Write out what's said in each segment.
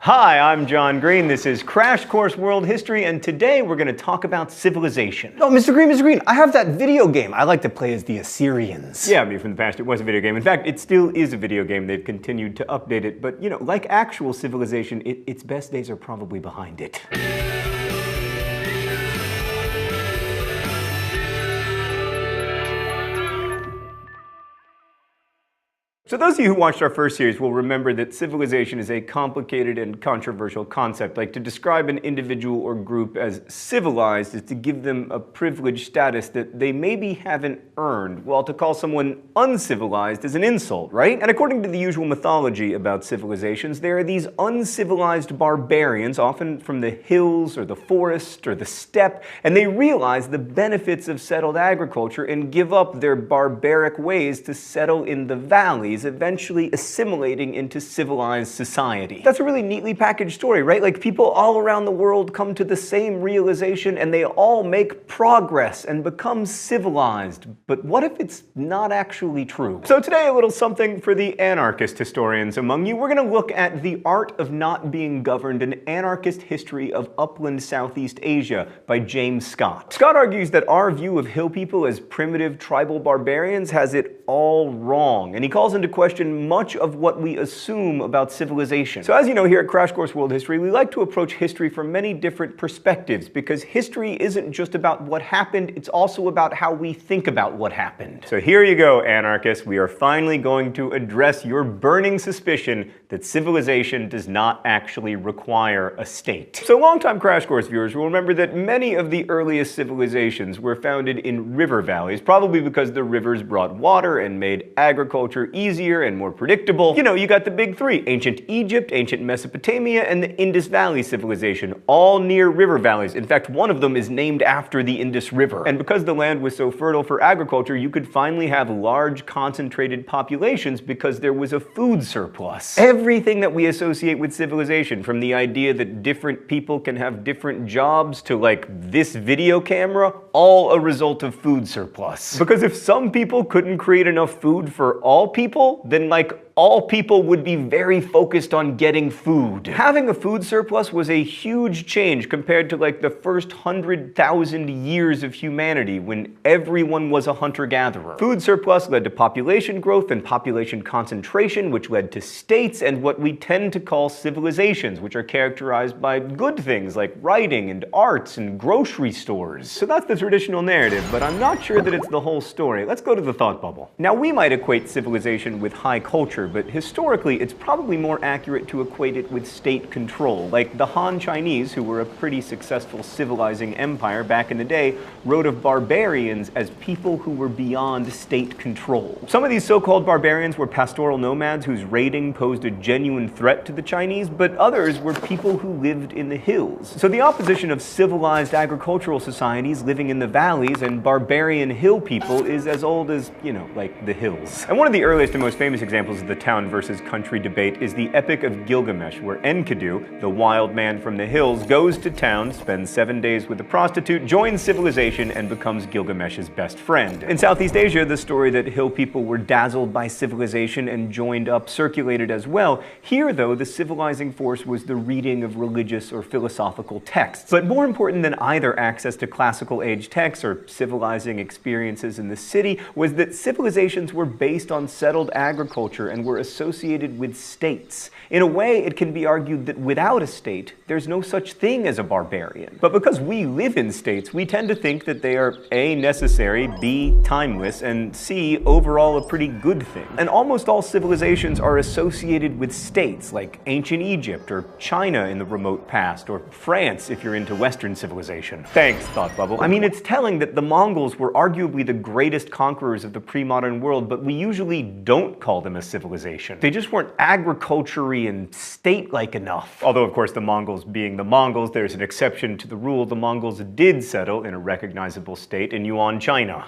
Hi, I'm John Green. This is Crash Course World History, and today we're going to talk about civilization. Oh, Mr. Green, I have that video game. I like to play as the Assyrians. Yeah, I mean, from the past, it was a video game. In fact, it still is a video game. They've continued to update it, but, you know, like actual civilization, its best days are probably behind it. So those of you who watched our first series will remember that civilization is a complicated and controversial concept. Like, to describe an individual or group as civilized is to give them a privileged status that they maybe haven't earned, while to call someone uncivilized is an insult, right? And according to the usual mythology about civilizations, there are these uncivilized barbarians, often from the hills or the forest or the steppe, and they realize the benefits of settled agriculture and give up their barbaric ways to settle in the valleys, eventually assimilating into civilized society. That's a really neatly packaged story, right? Like, people all around the world come to the same realization and they all make progress and become civilized. But what if it's not actually true? So today, a little something for the anarchist historians among you. We're going to look at The Art of Not Being Governed, an anarchist history of upland Southeast Asia by James Scott. Scott argues that our view of hill people as primitive tribal barbarians has it all wrong, and he calls into question much of what we assume about civilization. So as you know, here at Crash Course World History, we like to approach history from many different perspectives, because history isn't just about what happened, it's also about how we think about what happened. So here you go, anarchists. We are finally going to address your burning suspicion that civilization does not actually require a state. So longtime Crash Course viewers will remember that many of the earliest civilizations were founded in river valleys, probably because the rivers brought water and made agriculture easier and more predictable. You know, you got the big three: ancient Egypt, ancient Mesopotamia, and the Indus Valley civilization, all near river valleys. In fact, one of them is named after the Indus River. And because the land was so fertile for agriculture, you could finally have large concentrated populations because there was a food surplus. Everything that we associate with civilization, from the idea that different people can have different jobs to, like, this video camera, all a result of food surplus. Because if some people couldn't create enough food for all people, then, like, all people would be very focused on getting food. Having a food surplus was a huge change compared to, like, the first 100,000 years of humanity, when everyone was a hunter-gatherer. Food surplus led to population growth and population concentration, which led to states and what we tend to call civilizations, which are characterized by good things like writing and arts and grocery stores. So that's the traditional narrative, but I'm not sure that it's the whole story. Let's go to the thought bubble. Now, we might equate civilization with high culture, but historically it's probably more accurate to equate it with state control. Like, the Han Chinese, who were a pretty successful civilizing empire back in the day, wrote of barbarians as people who were beyond state control. Some of these so-called barbarians were pastoral nomads whose raiding posed a genuine threat to the Chinese, but others were people who lived in the hills. So the opposition of civilized agricultural societies living in the valleys and barbarian hill people is as old as, you know, like the hills. And one of the earliest and most famous examples of the town versus country debate is the Epic of Gilgamesh, where Enkidu, the wild man from the hills, goes to town, spends 7 days with a prostitute, joins civilization, and becomes Gilgamesh's best friend. In Southeast Asia, the story that hill people were dazzled by civilization and joined up circulated as well. Here, though, the civilizing force was the reading of religious or philosophical texts. But more important than either access to classical age texts or civilizing experiences in the city was that civilizations were based on settled agriculture and were associated with states. In a way, it can be argued that without a state, there's no such thing as a barbarian. But because we live in states, we tend to think that they are A, necessary, B, timeless, and C, overall a pretty good thing. And almost all civilizations are associated with states, like ancient Egypt, or China in the remote past, or France if you're into Western civilization. Thanks, Thought Bubble. I mean, it's telling that the Mongols were arguably the greatest conquerors of the pre-modern world, but we usually don't call them a civilization. They just weren't agriculture-y and state-like enough. Although, of course, the Mongols being the Mongols, there's an exception to the rule. The Mongols did settle in a recognizable state in Yuan, China.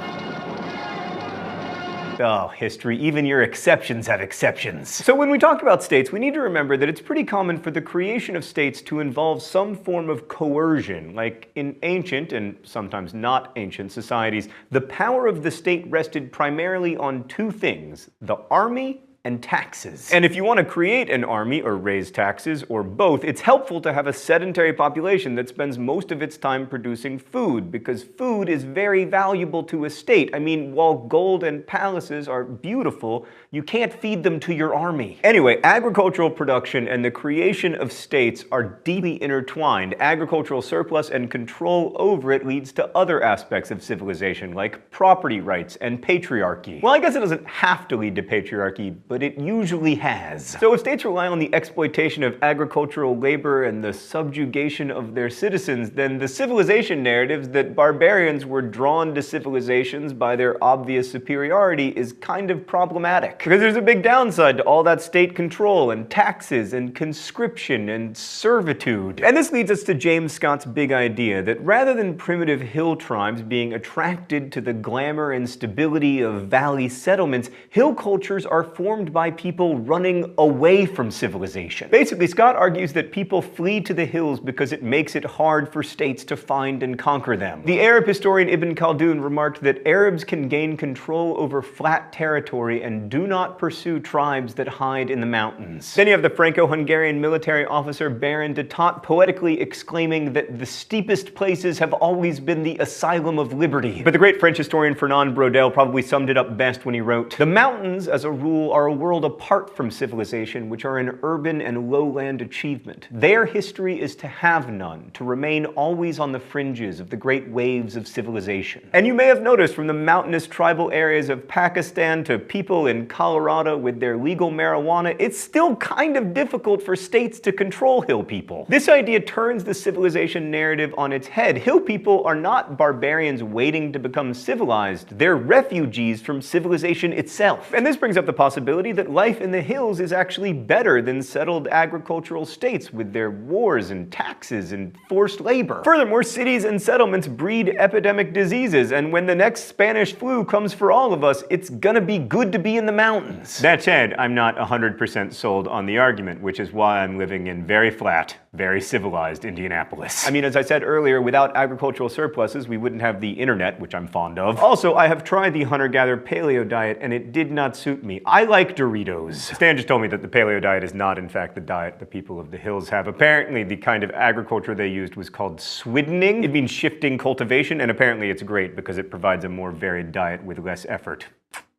Oh, history, even your exceptions have exceptions. So when we talk about states, we need to remember that it's pretty common for the creation of states to involve some form of coercion. Like in ancient, and sometimes not ancient, societies, the power of the state rested primarily on two things: the army and taxes. And if you want to create an army or raise taxes, or both, it's helpful to have a sedentary population that spends most of its time producing food, because food is very valuable to a state. I mean, while gold and palaces are beautiful, you can't feed them to your army. Anyway, agricultural production and the creation of states are deeply intertwined. Agricultural surplus and control over it leads to other aspects of civilization, like property rights and patriarchy. Well, I guess it doesn't have to lead to patriarchy, but it usually has. So if states rely on the exploitation of agricultural labor and the subjugation of their citizens, then the civilization narratives that barbarians were drawn to civilizations by their obvious superiority is kind of problematic. Because there's a big downside to all that state control and taxes and conscription and servitude. And this leads us to James Scott's big idea that rather than primitive hill tribes being attracted to the glamour and stability of valley settlements, hill cultures are formed by people running away from civilization. Basically, Scott argues that people flee to the hills because it makes it hard for states to find and conquer them. The Arab historian Ibn Khaldun remarked that Arabs can gain control over flat territory and do not pursue tribes that hide in the mountains. Then you have the Franco-Hungarian military officer Baron de Tott poetically exclaiming that the steepest places have always been the asylum of liberty. But the great French historian Fernand Braudel probably summed it up best when he wrote, "The mountains, as a rule, are a world apart from civilization, which are an urban and lowland achievement. Their history is to have none, to remain always on the fringes of the great waves of civilization." And you may have noticed from the mountainous tribal areas of Pakistan to people in Colorado with their legal marijuana, it's still kind of difficult for states to control hill people. This idea turns the civilization narrative on its head. Hill people are not barbarians waiting to become civilized, they're refugees from civilization itself. And this brings up the possibility that life in the hills is actually better than settled agricultural states with their wars and taxes and forced labor. Furthermore, cities and settlements breed epidemic diseases, and when the next Spanish flu comes for all of us, it's gonna be good to be in the mountains. That said, I'm not 100% sold on the argument, which is why I'm living in very flat, very civilized Indianapolis. I mean, as I said earlier, without agricultural surpluses, we wouldn't have the internet, which I'm fond of. Also, I have tried the hunter-gatherer paleo diet, and it did not suit me. I like Doritos. Stan just told me that the paleo diet is not, in fact, the diet the people of the hills have. Apparently, the kind of agriculture they used was called swiddening. It means shifting cultivation, and apparently it's great because it provides a more varied diet with less effort.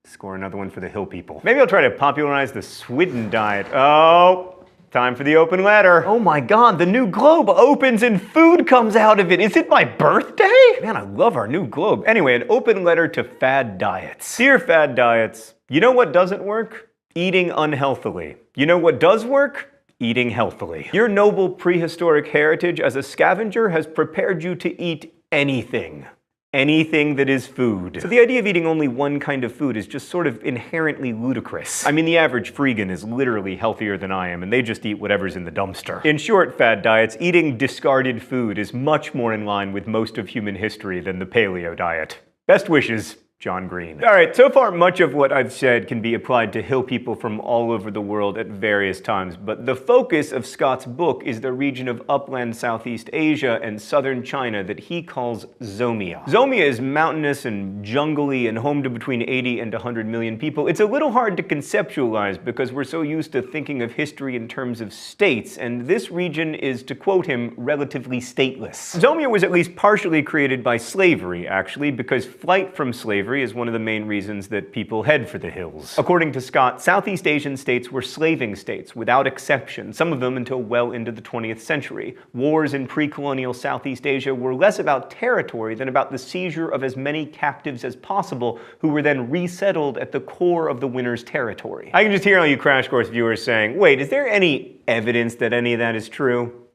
Score another one for the hill people. Maybe I'll try to popularize the Swidden diet. Oh, time for the open letter. Oh my god, the new globe opens and food comes out of it. Is it my birthday? Man, I love our new globe. Anyway, an open letter to fad diets. Dear fad diets, you know what doesn't work? Eating unhealthily. You know what does work? Eating healthily. Your noble prehistoric heritage as a scavenger has prepared you to eat anything. Anything that is food. So the idea of eating only one kind of food is just sort of inherently ludicrous. I mean, the average freegan is literally healthier than I am, and they just eat whatever's in the dumpster. In short, fad diets, eating discarded food is much more in line with most of human history than the paleo diet. Best wishes, John Green. Alright, so far much of what I've said can be applied to hill people from all over the world at various times, but the focus of Scott's book is the region of upland Southeast Asia and southern China that he calls Zomia. Zomia is mountainous and jungly and home to between 80 and 100 million people. It's a little hard to conceptualize because we're so used to thinking of history in terms of states, and this region is, to quote him, relatively stateless. Zomia was at least partially created by slavery, actually, because flight from slavery is one of the main reasons that people head for the hills. According to Scott, Southeast Asian states were slaving states, without exception, some of them until well into the 20th century. Wars in pre-colonial Southeast Asia were less about territory than about the seizure of as many captives as possible, who were then resettled at the core of the winner's territory. I can just hear all you Crash Course viewers saying, wait, is there any evidence that any of that is true?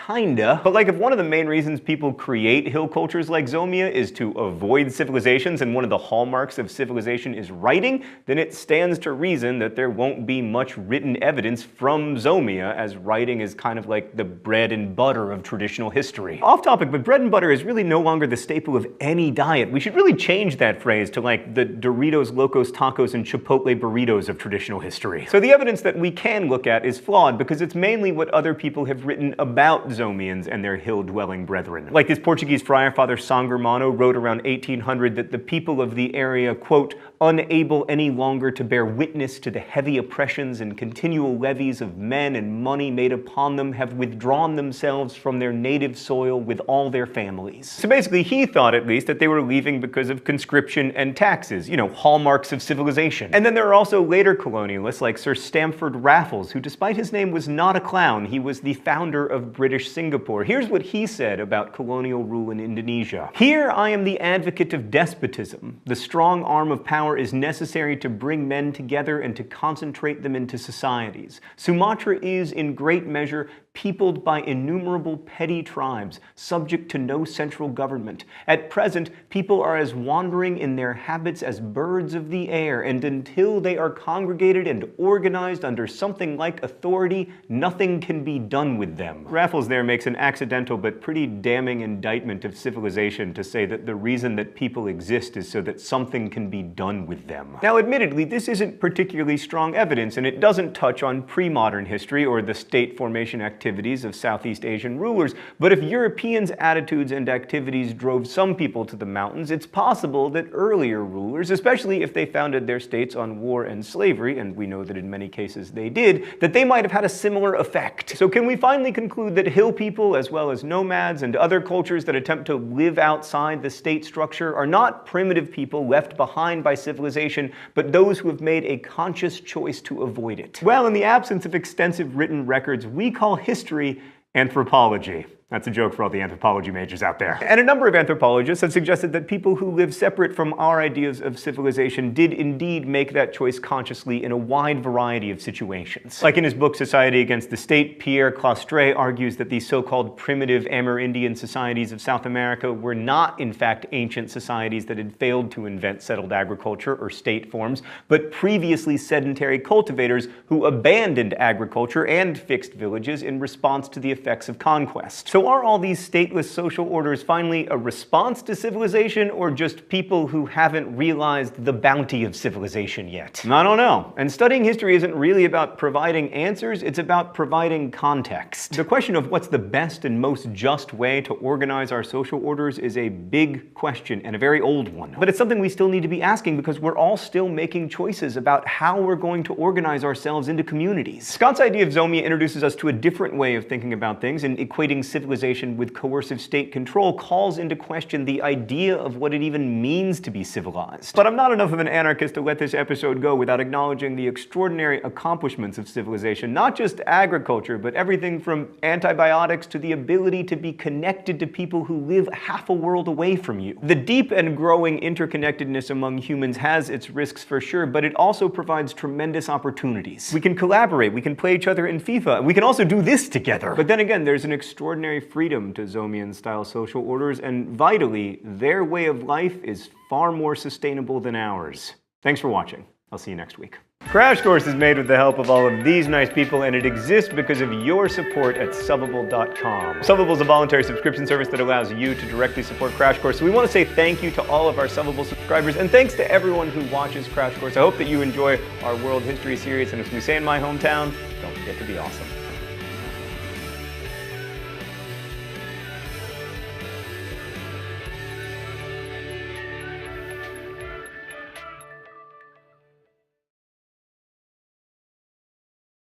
Kinda. But like, if one of the main reasons people create hill cultures like Zomia is to avoid civilizations, and one of the hallmarks of civilization is writing, then it stands to reason that there won't be much written evidence from Zomia, as writing is kind of like the bread and butter of traditional history. Off topic, but bread and butter is really no longer the staple of any diet. We should really change that phrase to like the Doritos, Locos Tacos, and Chipotle burritos of traditional history. So the evidence that we can look at is flawed because it's mainly what other people have written about Zomians and their hill-dwelling brethren. Like this Portuguese friar, Father São Germano, wrote around 1800 that the people of the area, quote, unable any longer to bear witness to the heavy oppressions and continual levies of men and money made upon them, have withdrawn themselves from their native soil with all their families. So basically, he thought at least that they were leaving because of conscription and taxes, you know, hallmarks of civilization. And then there are also later colonialists like Sir Stamford Raffles, who despite his name was not a clown, he was the founder of British Singapore. Here's what he said about colonial rule in Indonesia. Here I am the advocate of despotism. The strong arm of power is necessary to bring men together and to concentrate them into societies. Sumatra is, in great measure, peopled by innumerable petty tribes, subject to no central government. At present, people are as wandering in their habits as birds of the air, and until they are congregated and organized under something like authority, nothing can be done with them. Raffles there makes an accidental but pretty damning indictment of civilization to say that the reason that people exist is so that something can be done with them. Now, admittedly, this isn't particularly strong evidence, and it doesn't touch on pre-modern history or the state formation activities of Southeast Asian rulers, but if Europeans' attitudes and activities drove some people to the mountains, it's possible that earlier rulers, especially if they founded their states on war and slavery, and we know that in many cases they did, that they might have had a similar effect. So can we finally conclude that hill people, as well as nomads and other cultures that attempt to live outside the state structure, are not primitive people left behind by civilization, but those who have made a conscious choice to avoid it? Well, in the absence of extensive written records, we call history anthropology. That's a joke for all the anthropology majors out there. And a number of anthropologists have suggested that people who live separate from our ideas of civilization did indeed make that choice consciously in a wide variety of situations. Like in his book Society Against the State, Pierre Clastres argues that these so-called primitive Amerindian societies of South America were not, in fact, ancient societies that had failed to invent settled agriculture or state forms, but previously sedentary cultivators who abandoned agriculture and fixed villages in response to the effects of conquest. So are all these stateless social orders finally a response to civilization, or just people who haven't realized the bounty of civilization yet? I don't know. And studying history isn't really about providing answers, it's about providing context. The question of what's the best and most just way to organize our social orders is a big question and a very old one. But it's something we still need to be asking because we're all still making choices about how we're going to organize ourselves into communities. Scott's idea of Zomia introduces us to a different way of thinking about things, and equating civilization with coercive state control calls into question the idea of what it even means to be civilized. But I'm not enough of an anarchist to let this episode go without acknowledging the extraordinary accomplishments of civilization. Not just agriculture, but everything from antibiotics to the ability to be connected to people who live half a world away from you. The deep and growing interconnectedness among humans has its risks for sure, but it also provides tremendous opportunities. We can collaborate, we can play each other in FIFA, and we can also do this together. But then again, there's an extraordinary freedom to Zomian-style social orders, and vitally, their way of life is far more sustainable than ours. Thanks for watching. I'll see you next week. Crash Course is made with the help of all of these nice people, and it exists because of your support at Subbable.com. Subbable is a voluntary subscription service that allows you to directly support Crash Course. So we want to say thank you to all of our Subbable subscribers, and thanks to everyone who watches Crash Course. I hope that you enjoy our world history series, and as we say in my hometown, don't forget to be awesome.